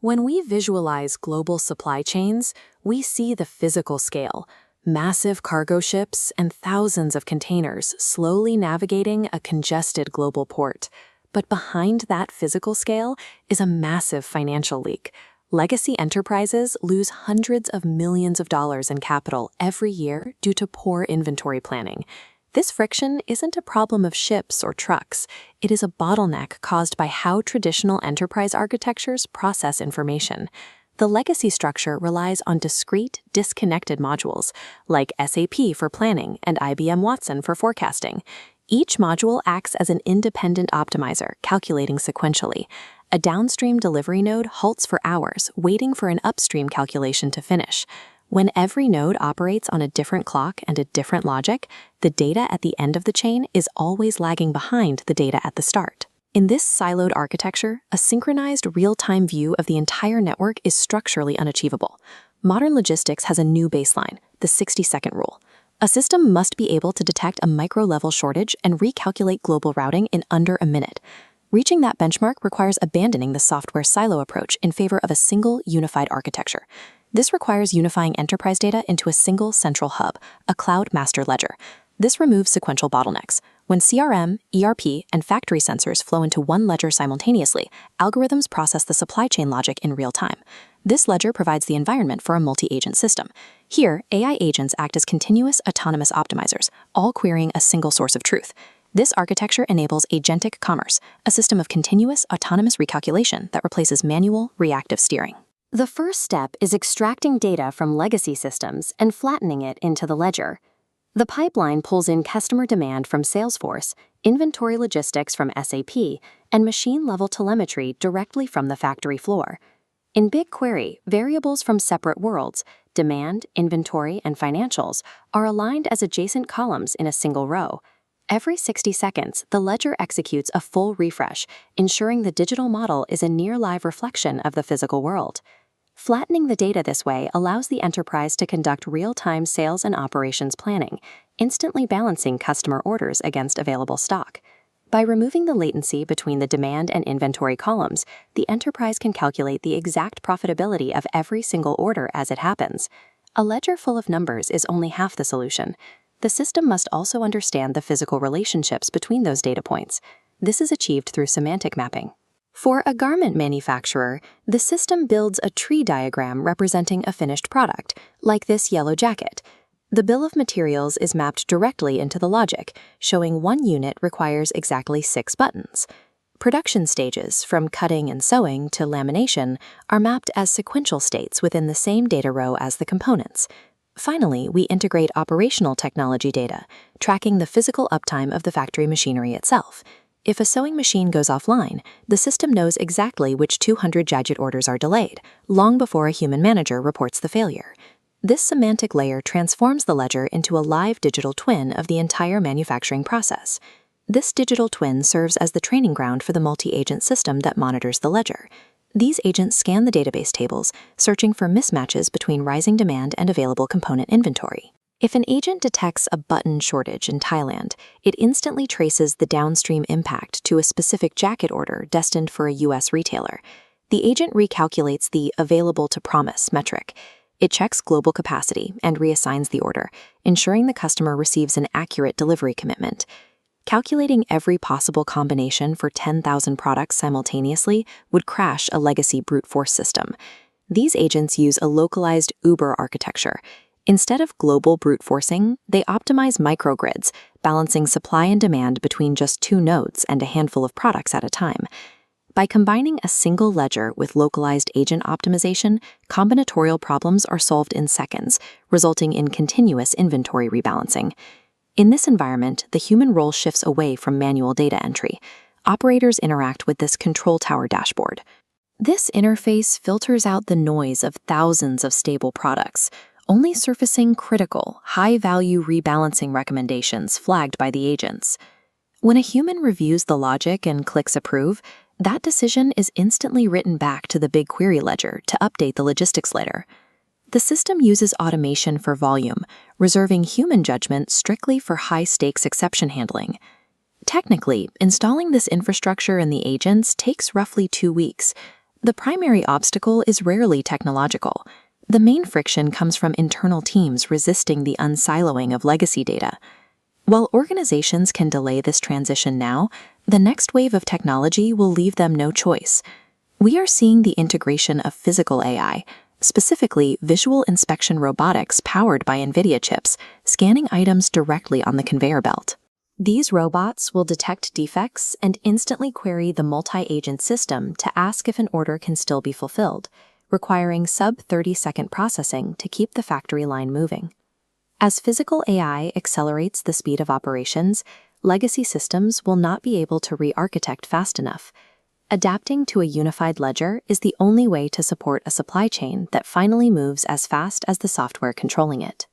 When we visualize global supply chains, we see the physical scale, massive cargo ships and thousands of containers slowly navigating a congested global port. But behind that physical scale is a massive financial leak. Legacy enterprises lose hundreds of millions of dollars in capital every year due to poor inventory planning. This friction isn't a problem of ships or trucks. It is a bottleneck caused by how traditional enterprise architectures process information. The legacy structure relies on discrete, disconnected modules, like SAP for planning and IBM Watson for forecasting. Each module acts as an independent optimizer, calculating sequentially. A downstream delivery node halts for hours, waiting for an upstream calculation to finish. When every node operates on a different clock and a different logic, the data at the end of the chain is always lagging behind the data at the start. In this siloed architecture, a synchronized real-time view of the entire network is structurally unachievable. Modern logistics has a new baseline, the 60-second rule. A system must be able to detect a micro-level shortage and recalculate global routing in under a minute. Reaching that benchmark requires abandoning the software silo approach in favor of a single, unified architecture. This requires unifying enterprise data into a single central hub, a cloud master ledger. This removes sequential bottlenecks. When CRM, ERP, and factory sensors flow into one ledger simultaneously, algorithms process the supply chain logic in real time. This ledger provides the environment for a multi-agent system. Here, AI agents act as continuous autonomous optimizers, all querying a single source of truth. This architecture enables Agentic Commerce, a system of continuous autonomous recalculation that replaces manual, reactive steering. The first step is extracting data from legacy systems and flattening it into the ledger. The pipeline pulls in customer demand from Salesforce, inventory logistics from SAP, and machine-level telemetry directly from the factory floor. In BigQuery, variables from separate worlds, demand, inventory, and financials, are aligned as adjacent columns in a single row. Every 60 seconds, the ledger executes a full refresh, ensuring the digital model is a near-live reflection of the physical world. Flattening the data this way allows the enterprise to conduct real-time sales and operations planning, instantly balancing customer orders against available stock. By removing the latency between the demand and inventory columns, the enterprise can calculate the exact profitability of every single order as it happens. A ledger full of numbers is only half the solution. The system must also understand the physical relationships between those data points. This is achieved through semantic mapping. For a garment manufacturer, the system builds a tree diagram representing a finished product, like this yellow jacket. The bill of materials is mapped directly into the logic, showing one unit requires exactly 6 buttons. Production stages, from cutting and sewing to lamination, are mapped as sequential states within the same data row as the components. Finally, we integrate operational technology data, tracking the physical uptime of the factory machinery itself. If a sewing machine goes offline, the system knows exactly which 200 Jagged orders are delayed, long before a human manager reports the failure. This semantic layer transforms the ledger into a live digital twin of the entire manufacturing process. This digital twin serves as the training ground for the multi-agent system that monitors the ledger. These agents scan the database tables, searching for mismatches between rising demand and available component inventory. If an agent detects a button shortage in Thailand, it instantly traces the downstream impact to a specific jacket order destined for a U.S. retailer. The agent recalculates the available to promise metric. It checks global capacity and reassigns the order, ensuring the customer receives an accurate delivery commitment. Calculating every possible combination for 10,000 products simultaneously would crash a legacy brute force system. These agents use a localized Uber architecture. Instead of global brute forcing, they optimize microgrids, balancing supply and demand between just 2 nodes and a handful of products at a time. By combining a single ledger with localized agent optimization, combinatorial problems are solved in seconds, resulting in continuous inventory rebalancing. In this environment, the human role shifts away from manual data entry. Operators interact with this control tower dashboard. This interface filters out the noise of thousands of stable products, only surfacing critical, high-value rebalancing recommendations flagged by the agents. When a human reviews the logic and clicks approve, that decision is instantly written back to the BigQuery ledger to update the logistics layer. The system uses automation for volume, reserving human judgment strictly for high-stakes exception handling. Technically, installing this infrastructure in the agents takes roughly 2 weeks. The primary obstacle is rarely technological. The main friction comes from internal teams resisting the unsiloing of legacy data. While organizations can delay this transition now, the next wave of technology will leave them no choice. We are seeing the integration of physical AI, specifically visual inspection robotics powered by NVIDIA chips, scanning items directly on the conveyor belt. These robots will detect defects and instantly query the multi-agent system to ask if an order can still be fulfilled, requiring sub-30-second processing to keep the factory line moving. As physical AI accelerates the speed of operations, legacy systems will not be able to re-architect fast enough. Adapting to a unified ledger is the only way to support a supply chain that finally moves as fast as the software controlling it.